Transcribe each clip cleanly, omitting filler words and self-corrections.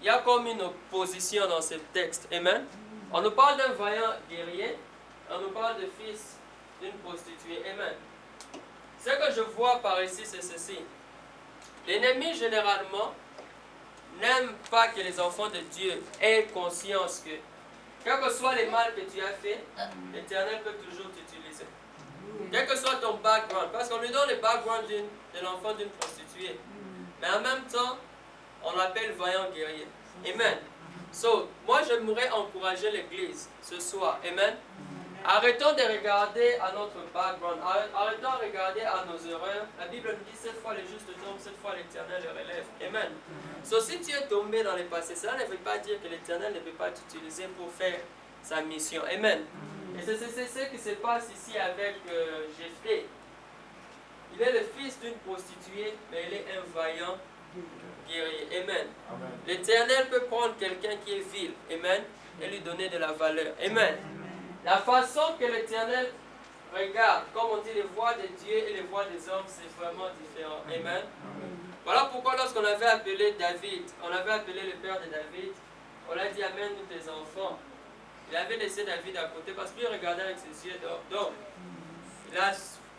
il y a comme une opposition dans ce texte. Amen. On nous parle d'un vaillant guerrier, on nous parle de fils d'une prostituée. Amen. Ce que je vois par ici, c'est ceci. L'ennemi, généralement, n'aime pas que les enfants de Dieu aient conscience que, quel que soit les mal que tu as fait, l'Éternel peut toujours t'utiliser. Quel que soit ton background, parce qu'on lui donne le background de l'enfant d'une prostituée. Mais en même temps, on l'appelle vaillant guerrier. Amen. So, moi j'aimerais encourager l'Église ce soir. Amen. Arrêtons de regarder à notre background, arrêtons de regarder à nos erreurs. La Bible nous dit cette fois les justes tombent, cette fois l'Éternel les relève. Amen. So, si tu es tombé dans le passé, cela ne veut pas dire que l'Éternel ne peut pas t'utiliser pour faire sa mission. Amen. Et c'est ce qui se passe ici avec Jephthé. Il est le fils d'une prostituée, mais il est un vaillant guerrier. Amen. L'Éternel peut prendre quelqu'un qui est vil, amen, et lui donner de la valeur. Amen. La façon que l'Éternel regarde, comme on dit, les voies de Dieu et les voies des hommes, c'est vraiment différent. Amen. Voilà pourquoi lorsqu'on avait appelé David, on avait appelé le père de David, on a dit amène-nous tes enfants. Il avait laissé David à côté parce qu'il regardait avec ses yeux d'homme. Il a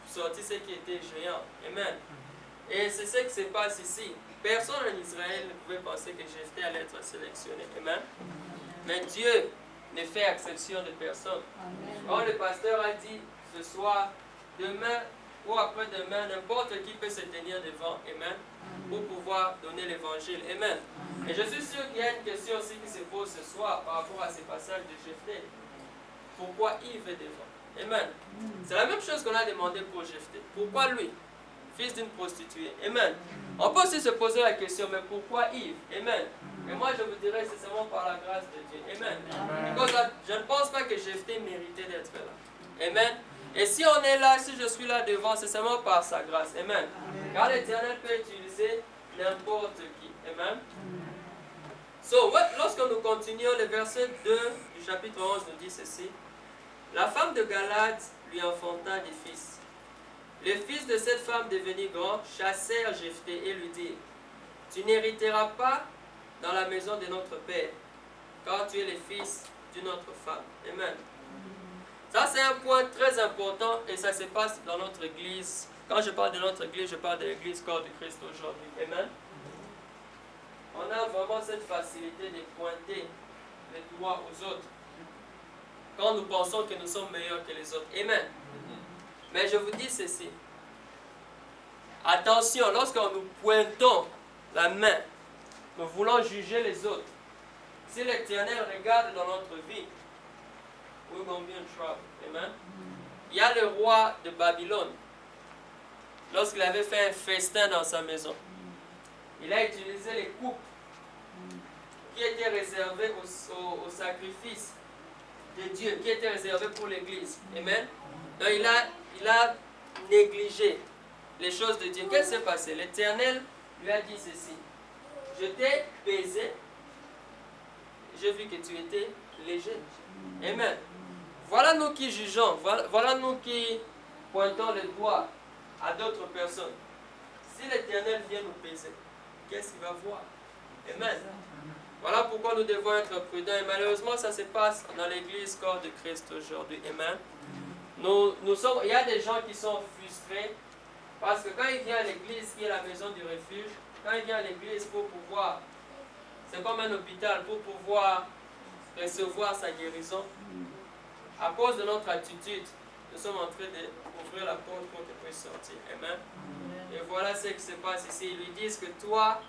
sorti ce qui était géant. Amen. Et c'est ce qui se passe ici. Personne en Israël ne pouvait penser que Jephthé allait être sélectionné. Amen. Mais Dieu ne fait exception de personne. Or, le pasteur a dit ce soir, demain ou après-demain, n'importe qui peut se tenir devant. Amen. Pour pouvoir donner l'évangile. Amen. Et je suis sûr qu'il y a une question aussi qui se pose ce soir par rapport à ces passages de Jephthé. Pourquoi Yves est devant? Amen. C'est la même chose qu'on a demandé pour Jephthé. Pourquoi lui? Fils d'une prostituée. Amen. On peut aussi se poser la question, mais pourquoi Yves? Amen. Et moi je vous dirais, c'est seulement par la grâce de Dieu. Amen. Parce que je ne pense pas que Jephthé méritait d'être là. Amen. Et si on est là, si je suis là devant, c'est seulement par sa grâce. Amen. Car l'Éternel peut utiliser n'importe qui. Amen. So, lorsque nous continuons, le verset 2 du chapitre 11 nous dit ceci. La femme de Galade lui enfanta des fils. Les fils de cette femme devenus grands chassèrent Jephthé et lui dirent, tu n'hériteras pas dans la maison de notre père, car tu es le fils d'une autre femme. Amen. Ça c'est un point très important et ça se passe dans notre église. Quand je parle de notre église, je parle de l'église corps de Christ aujourd'hui. Amen. On a vraiment cette facilité de pointer les doigts aux autres quand nous pensons que nous sommes meilleurs que les autres. Amen. Mais je vous dis ceci. Attention, lorsque nous pointons la main, nous voulons juger les autres. Si l'Éternel regarde dans notre vie, we're going to be in trouble. Amen. Il y a le roi de Babylone. Lorsqu'il avait fait un festin dans sa maison, il a utilisé les coupes qui étaient réservées au sacrifice de Dieu, qui étaient réservées pour l'Église. Amen. Donc il a négligé les choses de Dieu. Qu'est-ce qui s'est passé? L'Éternel lui a dit ceci. Je t'ai baisé, j'ai vu que tu étais léger. Amen. Voilà nous qui jugeons, voilà nous qui pointons le doigt à d'autres personnes. Si l'Éternel vient nous peser, qu'est-ce qu'il va voir? Amen. Voilà pourquoi nous devons être prudents. Et malheureusement, ça se passe dans l'église corps de Christ aujourd'hui. Amen. Il y a des gens qui sont frustrés parce que quand il vient à l'église, qui est la maison du refuge, quand il vient à l'église pour pouvoir, c'est comme un hôpital, pour pouvoir recevoir sa guérison, à cause de notre attitude, nous sommes en train d'ouvrir la porte pour qu'il puisse sortir. Amen. Et voilà ce qui se passe ici. Ils lui disent que toi,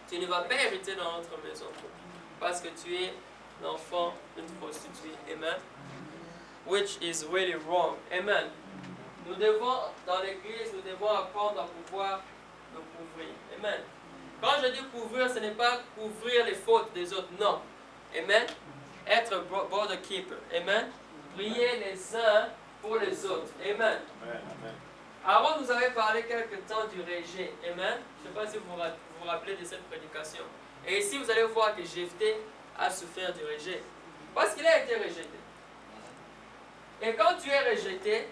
tu ne vas pas hériter dans notre maison parce que tu es l'enfant d'une prostituée. Amen. Which is really wrong. Amen. Nous devons, dans l'église, nous devons apprendre à pouvoir nous couvrir. Amen. Quand je dis couvrir, ce n'est pas couvrir les fautes des autres, non. Amen. Être border keeper. Amen. Prier les uns pour les autres. Amen. Aaron nous avait parlé quelque temps du rejet. Amen. Je ne sais pas si vous vous rappelez de cette prédication. Et ici, vous allez voir que Jephthé a souffert du rejet. Parce qu'il a été rejeté. Et quand tu es rejeté,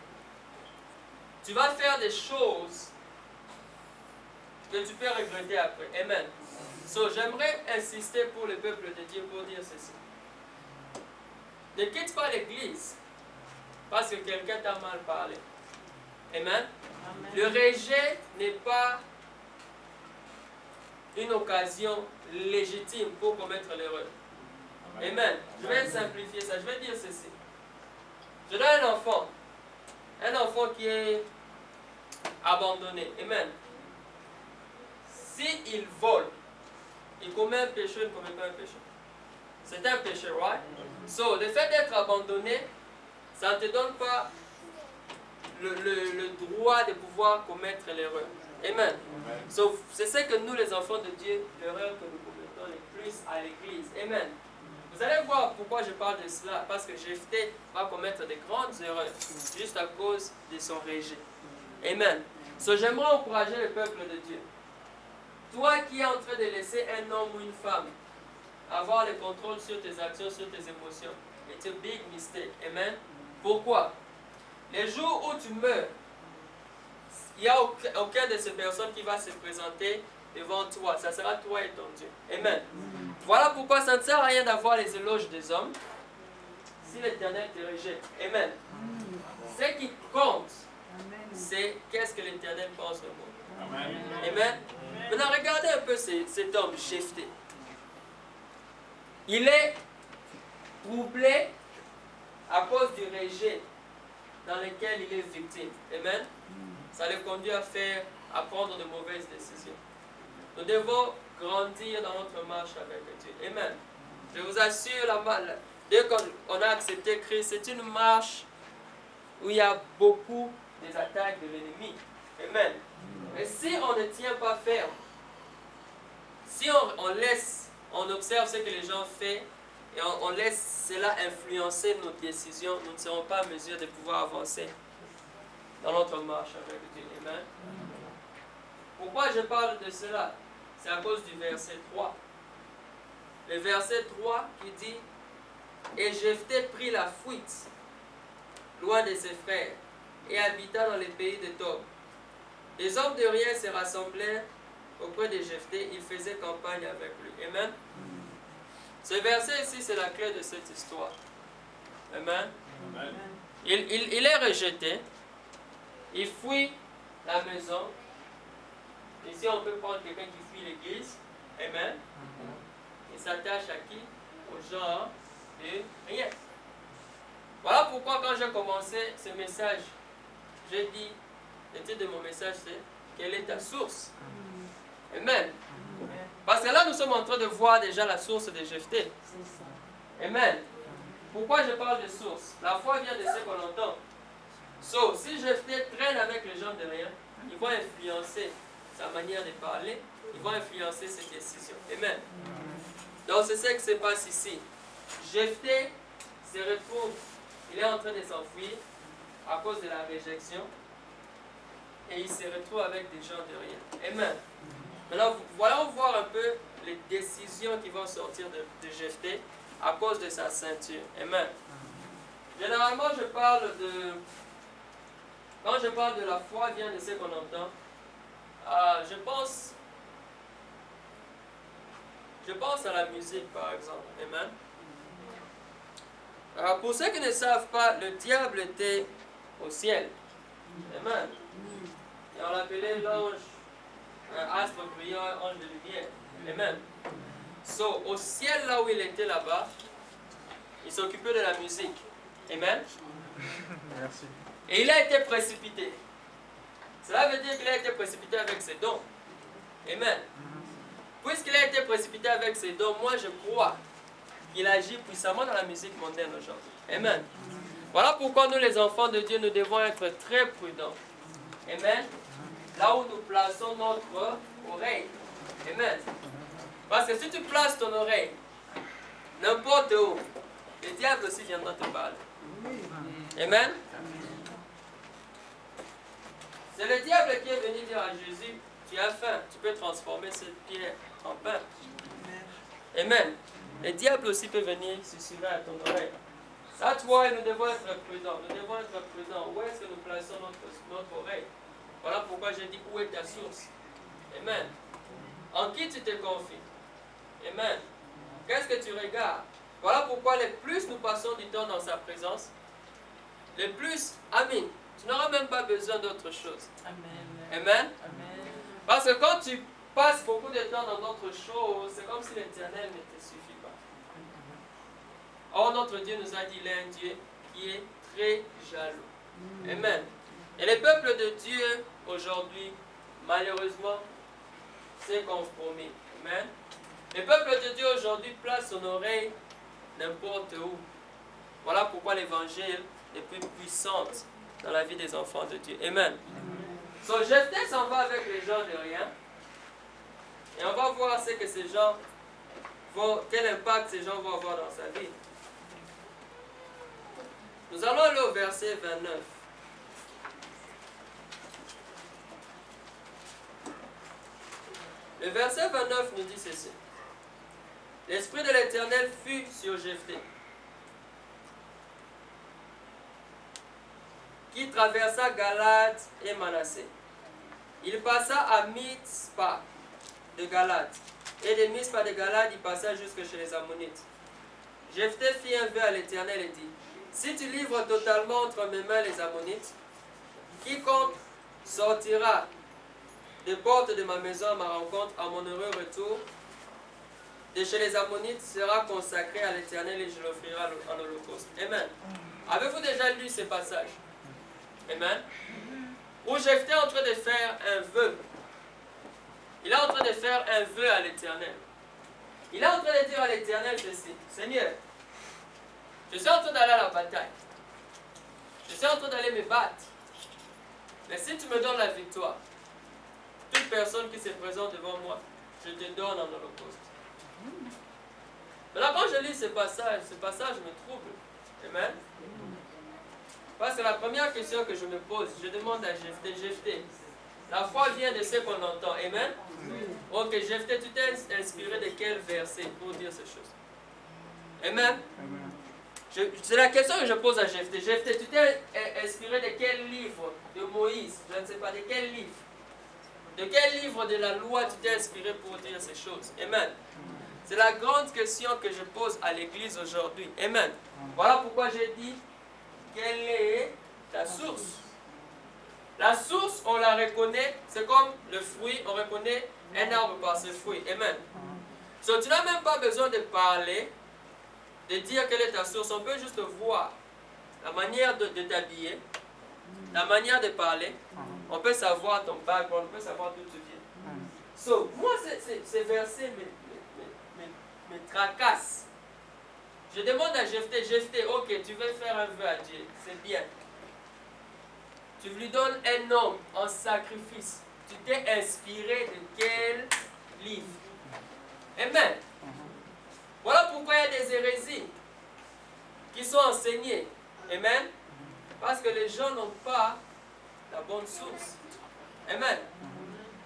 tu vas faire des choses que tu peux regretter après. Amen. So, j'aimerais insister pour le peuple de Dieu pour dire ceci. Ne quitte pas l'église parce que quelqu'un t'a mal parlé. Amen. Amen. Le rejet n'est pas une occasion légitime pour commettre l'erreur. Amen. Je vais simplifier ça. Je vais dire ceci. Je donne un enfant qui est abandonné. Amen. S'il vole, il commet un péché, il ne commet pas un péché. C'est un péché, right? So, le fait d'être abandonné, ça ne te donne pas le droit de pouvoir commettre l'erreur. Amen. So, c'est ce que nous, les enfants de Dieu, l'erreur que nous commettons le plus à l'église. Amen. Vous allez voir pourquoi je parle de cela. Parce que Jephthé va commettre de grandes erreurs juste à cause de son rejet. Amen. So, j'aimerais encourager le peuple de Dieu. Toi qui es en train de laisser un homme ou une femme avoir le contrôle sur tes actions, sur tes émotions, it's a big mistake. Amen. Pourquoi? Les jours où tu meurs, il n'y a aucun de ces personnes qui va se présenter devant toi. Ça sera toi et ton Dieu. Amen. Voilà pourquoi ça ne sert à rien d'avoir les éloges des hommes si l'Éternel te rejette. Amen. Ce qui compte, c'est qu'est-ce que l'Éternel pense de moi. Amen. Amen. Maintenant, regardez un peu cet homme, Jephthé. Il est troublé à cause du rejet dans lequel il est victime. Amen. Ça le conduit à prendre de mauvaises décisions. Nous devons grandir dans notre marche avec Dieu. Amen. Je vous assure, dès qu'on a accepté Christ, c'est une marche où il y a beaucoup des attaques de l'ennemi. Amen. Et si on ne tient pas ferme, si on observe ce que les gens font et on laisse cela influencer nos décisions, nous ne serons pas en mesure de pouvoir avancer dans notre marche avec Dieu. Amen. Pourquoi je parle de cela? C'est à cause du verset 3. Le verset 3 qui dit « Et Jephthé prit la fuite loin de ses frères et habita dans les pays de Tob. Les hommes de rien se rassemblèrent auprès de Jephthé, ils faisaient campagne avec lui. » Amen. Ce verset ici, c'est la clé de cette histoire. Amen. Amen. Il est rejeté. Il fuit la maison. Ici, on peut prendre quelqu'un qui fuit l'église. Amen. Il s'attache à qui? Aux gens de rien. Voilà pourquoi quand j'ai commencé ce message, j'ai dit, le titre de mon message c'est « Quelle est ta source ?» Amen. Parce que là, nous sommes en train de voir déjà la source de Jephthé. Amen. Pourquoi je parle de source? La foi vient de ce qu'on entend. So, si Jephthé traîne avec les gens de rien, ils vont influencer sa manière de parler, ils vont influencer ses décisions. Amen. Donc, c'est ce qui se passe ici. Jephthé se retrouve, il est en train de s'enfuir à cause de la réjection et il se retrouve avec des gens de rien. Amen. Maintenant, voyons voir un peu les décisions qui vont sortir de Jephthé à cause de sa ceinture. Amen. Généralement, quand je parle de la foi, vient de ce qu'on entend. Je pense à la musique, par exemple. Amen. Pour ceux qui ne savent pas, le diable était au ciel. Amen. Et on l'appelait l'ange, un astre brillant, un ange de lumière. Amen. So, au ciel, là où il était là-bas, il s'occupait de la musique. Amen. Merci. Et il a été précipité. Cela veut dire qu'il a été précipité avec ses dons. Amen. Puisqu'il a été précipité avec ses dons, moi je crois qu'il agit puissamment dans la musique mondaine aujourd'hui. Amen. Voilà pourquoi nous les enfants de Dieu, nous devons être très prudents. Amen. Là où nous plaçons notre oreille. Amen. Parce que si tu places ton oreille n'importe où, le diable aussi viendra te parler. Amen. C'est le diable qui est venu dire à Jésus, tu as faim, tu peux transformer cette pierre en pain. Amen. Le diable aussi peut venir susurrer à ton oreille. That's why nous devons être prudents. Nous devons être prudents. Où est-ce que nous plaçons notre oreille? Voilà pourquoi j'ai dit, où est ta source? Amen. En qui tu te confies? Amen. Qu'est-ce que tu regardes? Voilà pourquoi le plus nous passons du temps dans sa présence, le plus, amen, tu n'auras même pas besoin d'autre chose. Amen. Amen. Amen. Parce que quand tu passes beaucoup de temps dans d'autres choses, c'est comme si l'Éternel ne te suffit pas. Or, notre Dieu nous a dit, il est un Dieu qui est très jaloux. Amen. Et le peuple de Dieu, aujourd'hui, malheureusement, s'est compromis. Amen. Le peuple de Dieu, aujourd'hui, place son oreille n'importe où. Voilà pourquoi l'évangile est plus puissant dans la vie des enfants de Dieu. Amen. So, Jephthé s'en va avec les gens de rien. Et on va voir ce que ces gens vont, quel impact ces gens vont avoir dans sa vie. Nous allons aller au verset 29. Le verset 29 nous dit ceci. L'Esprit de l'Éternel fut sur Jephthé, qui traversa Galade et Manassé. Il passa à Mitzpah de Galade, et de Mitzpah de Galade, il passa jusque chez les Ammonites. Jephthé fit un vœu à l'Éternel et dit, si tu livres totalement entre mes mains les Ammonites, quiconque sortira des portes de ma maison à ma rencontre, à mon heureux retour, de chez les Ammonites sera consacré à l'Éternel et je l'offrirai en holocauste. Amen. Avez-vous déjà lu ce passage? Amen. Où Jephthé est en train de faire un vœu. Il est en train de faire un vœu à l'Éternel. Il est en train de dire à l'Éternel ceci. Seigneur, je suis en train d'aller à la bataille. Je suis en train d'aller me battre. Mais si tu me donnes la victoire, toute personne qui se présente devant moi, je te donne en holocauste. Maintenant, quand je lis ce passage me trouble. Amen. Parce que la première question que je me pose, je demande à Jephthé, la foi vient de ce qu'on entend. Amen. Ok, Jephthé, tu t'es inspiré de quel verset pour dire ces choses? Amen. C'est la question que je pose à Jephthé. Jephthé, tu t'es inspiré de quel livre de Moïse? Je ne sais pas, de quel livre? De quel livre de la loi tu t'es inspiré pour dire ces choses? Amen. C'est la grande question que je pose à l'Église aujourd'hui. Amen. Voilà pourquoi j'ai dit, quelle est ta source? La source, on la reconnaît, c'est comme le fruit, on reconnaît un arbre par ses fruits. Amen. So, tu n'as même pas besoin de parler, de dire quelle est ta source. On peut juste voir la manière de t'habiller, la manière de parler. On peut savoir ton background, on peut savoir d'où tu viens. So, moi, ces versets me tracassent. Je demande à Jephthé, ok, tu veux faire un vœu à Dieu, c'est bien. Tu lui donnes un homme en sacrifice. Tu t'es inspiré de quel livre? Amen. Voilà pourquoi il y a des hérésies qui sont enseignées. Amen. Parce que les gens n'ont pas la bonne source. Amen.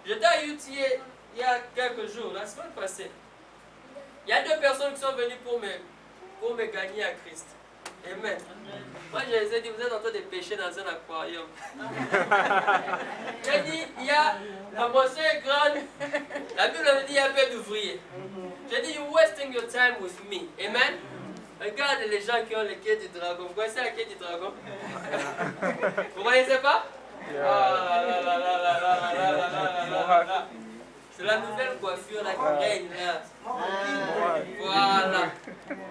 J'étais à UTA il y a quelques jours, la semaine passée. Il y a 2 personnes qui sont venues pour me gagner à Christ. Amen. Moi, je les ai dit, vous êtes en train de pêcher dans un aquarium. J'ai dit, il y a, la moisson est grande. La Bible me dit, il y a peu d'ouvriers. J'ai dit, you're wasting your time with me. Amen. Regarde les gens qui ont le quai du dragon. Vous connaissez le quai du dragon? Vous ne connaissez pas? C'est la nouvelle coiffure là, qui règne là. Voilà.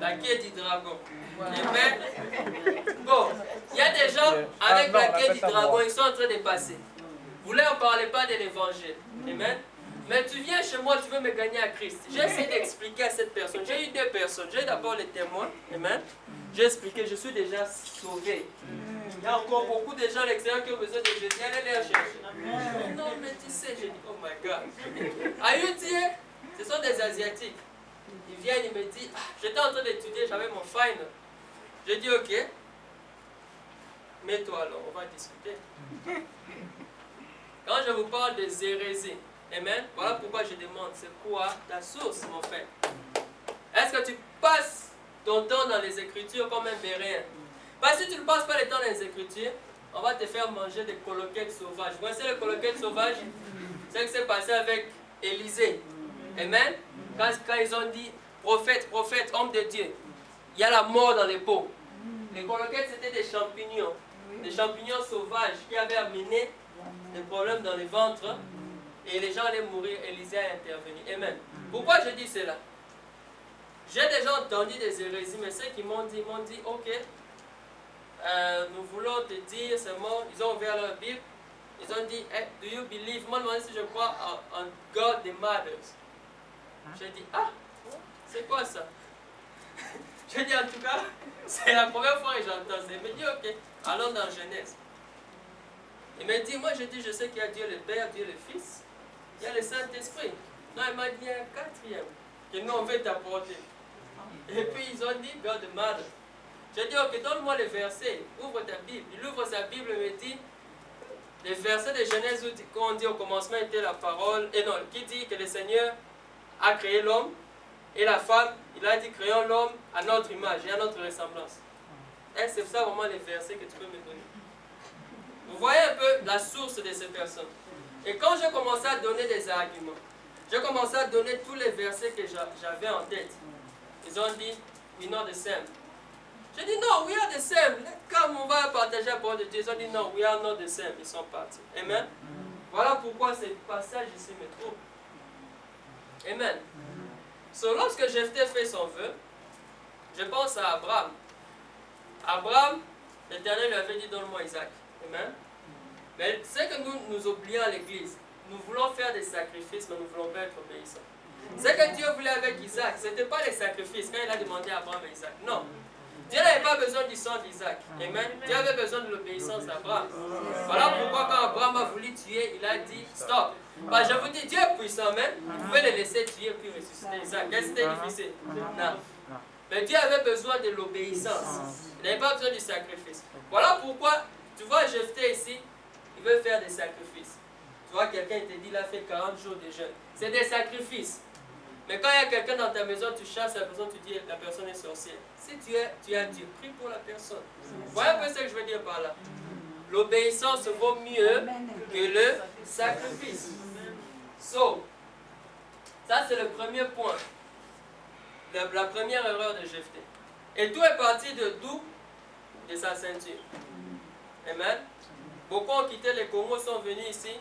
La quai du dragon. Amen. Bon, il y a des gens avec la quai du dragon, ils sont en train de passer. Vous ne leur parlez pas de l'évangile. Amen. Mais tu viens chez moi, tu veux me gagner à Christ. J'ai essayé d'expliquer à cette personne. J'ai eu 2 personnes. J'ai d'abord les témoins. Amen. J'ai expliqué, je suis déjà sauvé. Il y a encore beaucoup de gens à l'extérieur qui ont besoin de Jésus. Allez les chercher. Non, mais tu sais, j'ai dit, oh my God. À UTA, ce sont des Asiatiques. Ils viennent, ils me disent, j'étais en train d'étudier, j'avais mon final. J'ai dit, ok, mets-toi alors, on va discuter. Quand je vous parle des hérésies, amen, voilà pourquoi je demande, c'est quoi ta source, mon frère? Est-ce que tu passes ton temps dans les Écritures comme un béréen? Parce que si tu ne passes pas le temps dans les Écritures, on va te faire manger des coloquettes sauvages. Vous connaissez les coloquettes sauvages? C'est ce qui s'est passé avec Élisée. Amen. Quand ils ont dit prophète, prophète, homme de Dieu, il y a la mort dans les peaux. Les colloquettes, c'était des champignons sauvages qui avaient amené des problèmes dans les ventres et les gens allaient mourir. Élisée a intervenu. Amen. Pourquoi je dis cela? J'ai déjà entendu des hérésies, mais ceux qui m'ont dit, ok, nous voulons te dire seulement, ils ont ouvert leur Bible, ils ont dit, hey, do you believe? Moi, je me demandais si je crois en God the Mothers. J'ai dit, ah, c'est quoi ça? J'ai dit, en tout cas, c'est la première fois que j'entends ça. Il me dit, ok, allons dans Genèse. Il me dit, moi je dis, je sais qu'il y a Dieu le Père, Dieu le Fils, il y a le Saint-Esprit. Non, il m'a dit, il y a un quatrième que nous on veut t'apporter. Et puis ils ont dit, God the Mother. J'ai dit, ok, donne-moi les versets, ouvre ta Bible. Il ouvre sa Bible et me dit, les versets de Genèse où on dit au commencement était la parole, et non, qui dit que le Seigneur a créé l'homme et la femme, il a dit, créons l'homme à notre image et à notre ressemblance. Et c'est ça vraiment les versets que tu peux me donner. Vous voyez un peu la source de ces personnes. Et quand j'ai commencé à donner des arguments, j'ai commencé à donner tous les versets que j'avais en tête. Ils ont dit, we know the same. J'ai dit, non, we are the same. Quand on va partager la parole de Dieu, ils ont dit, non, we are not the same. Ils sont partis. Amen. Voilà pourquoi ce passage ici me trouve. Amen. So, lorsque Jephthé fait son vœu, je pense à Abraham. Abraham, l'Éternel lui avait dit, donne-moi Isaac. Amen. Mais c'est que nous oublions à l'église. Nous voulons faire des sacrifices, mais nous ne voulons pas être obéissants. Ce que Dieu voulait avec Isaac, ce n'était pas les sacrifices quand il a demandé à Abraham et Isaac. Non. Dieu n'avait pas besoin du sang d'Isaac. Amen. Dieu avait besoin de l'obéissance d'Abraham. Voilà pourquoi quand Abraham a voulu tuer, il a dit stop. Bah, je vous dis, Dieu est puissant, mais vous pouvez le laisser tuer puis ressusciter Isaac. Est-ce que c'était difficile? Non. Mais Dieu avait besoin de l'obéissance. Il n'avait pas besoin du sacrifice. Voilà pourquoi, tu vois, Jephthé ici, il veut faire des sacrifices. Tu vois, quelqu'un te dit, il a fait 40 jours de jeûne. C'est des sacrifices. Mais quand il y a quelqu'un dans ta maison, tu chasses la personne, tu dis, la personne est sorcière. Si tu as Dieu, prie pour la personne. Vous voyez un peu ce que je veux dire par là? L'obéissance vaut mieux que le sacrifice. So, ça c'est le premier point. La première erreur de Jephthé. Et tout est parti de d'où? De sa ceinture. Amen. Beaucoup ont quitté les Congo, sont venus ici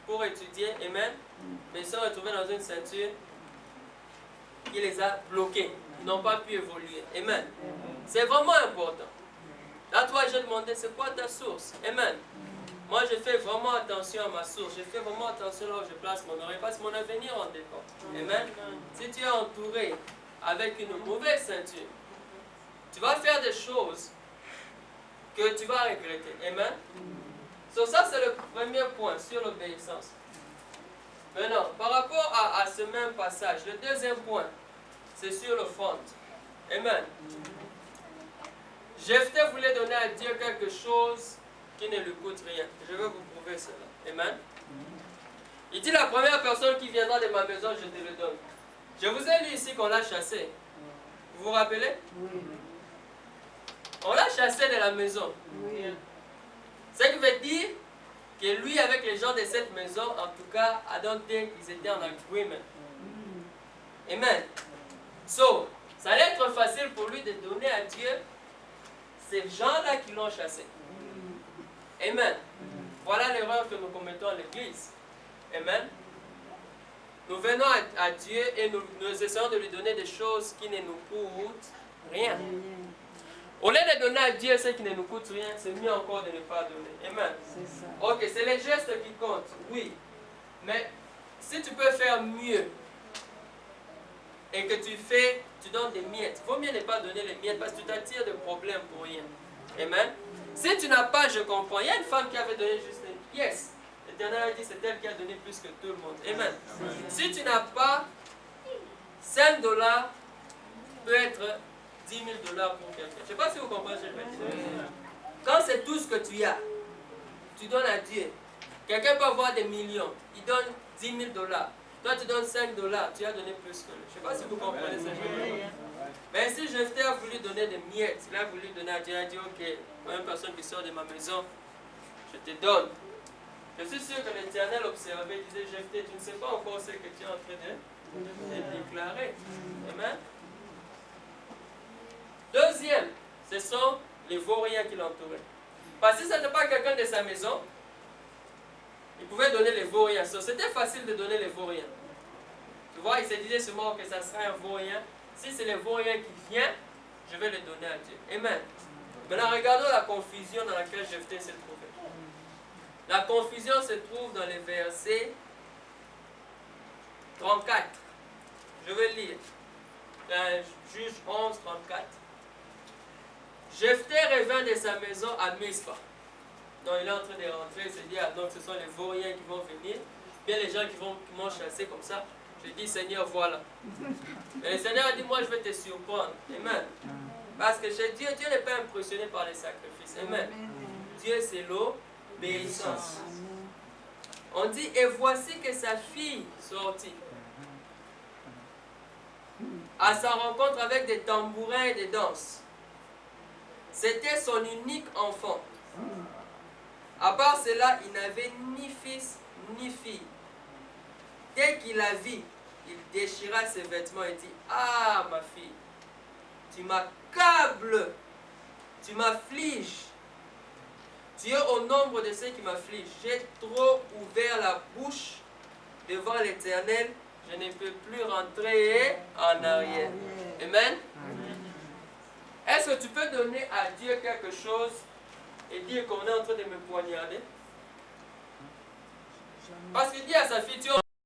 pour étudier. Amen. Mais ils sont retrouvés dans une ceinture qui les a bloqués. Ils n'ont pas pu évoluer. Amen. C'est vraiment important. Là, toi, j'ai demandé, c'est quoi ta source? Amen. Moi, je fais vraiment attention à ma source. Je fais vraiment attention là où je place mon oreille parce que mon avenir en dépend. Amen. Si tu es entouré avec une mauvaise ceinture, tu vas faire des choses que tu vas regretter. Amen. So, ça, c'est le premier point sur l'obéissance. Maintenant, par rapport à ce même passage, le deuxième point, c'est sur l'offrande. Amen. Jephthé voulait donner à Dieu quelque chose qui ne lui coûte rien. Je vais vous prouver cela. Amen. Il dit, la première personne qui viendra de ma maison, je te le donne. Je vous ai lu ici qu'on l'a chassé. Vous vous rappelez? Oui. On l'a chassé de la maison. Oui. Ce qui veut dire que lui, avec les gens de cette maison, en tout cas, I don't think ils étaient en agreement. Amen. So, ça allait être facile pour lui de donner à Dieu ces gens-là qui l'ont chassé. Amen. Voilà l'erreur que nous commettons à l'église. Amen. Nous venons à Dieu et nous essayons de lui donner des choses qui ne nous coûtent rien. Au lieu de donner à Dieu ce qui ne nous coûte rien, c'est mieux encore de ne pas donner. Amen. Ok, c'est les gestes qui comptent, oui. Mais si tu peux faire mieux et que tu donnes des miettes, il vaut mieux ne pas donner les miettes parce que tu t'attires de problèmes pour rien. Amen. Si tu n'as pas, je comprends. Il y a une femme qui avait donné juste une pièce. L'Éternel a dit c'est elle qui a donné plus que tout le monde. Amen. Si tu n'as pas, 5 $ peut être 10 000 $ pour quelqu'un. Je ne sais pas si vous comprenez ce que je veux dire. Quand c'est tout ce que tu as, tu donnes à Dieu. Quelqu'un peut avoir des millions. Il donne 10 000 $. Toi, tu donnes 5 $. Tu as donné plus que lui. Je ne sais pas si vous comprenez ce que je veux dire. Mais si Jephthé a voulu donner des miettes, il a voulu donner à Dieu, il a dit ok, une personne qui sort de ma maison, je te donne. Je suis sûr que l'Éternel observait, il disait Jephthé, tu ne sais pas encore ce que tu es en train est déclaré. Amen. Deuxième, ce sont les vauriens qui l'entouraient. Parce que si ce n'était pas quelqu'un de sa maison, il pouvait donner les vauriens. C'était facile de donner les vauriens. Tu vois, il se disait sûrement que ça serait un vaurien. Si c'est les vauriens qui viennent, je vais les donner à Dieu. Amen. Maintenant, regardons la confusion dans laquelle Jephthé s'est trouvé. La confusion se trouve dans les versets 34. Je vais lire. Juge 11, 34. Jephthé revint de sa maison à Mispa. Donc il est en train de rentrer, il se dit, ah, donc ce sont les vauriens qui vont venir, bien les gens qui m'ont chassé comme ça. Je dis, Seigneur, voilà. Et le Seigneur a dit, moi je vais te surprendre. Amen. Parce que chez Dieu, Dieu n'est pas impressionné par les sacrifices. Amen. Dieu, c'est l'obéissance. On dit, et voici que sa fille sortit à sa rencontre avec des tambourins et des danses. C'était son unique enfant. À part cela, il n'avait ni fils ni fille. Dès qu'il la vit, il déchira ses vêtements et dit, ah ma fille, tu m'accables, tu m'affliges. Tu es au nombre de ceux qui m'affligent. J'ai trop ouvert la bouche devant l'Éternel. Je ne peux plus rentrer en arrière. Amen. Est-ce que tu peux donner à Dieu quelque chose et dire qu'on est en train de me poignarder? Parce qu'il dit à sa fille, tu es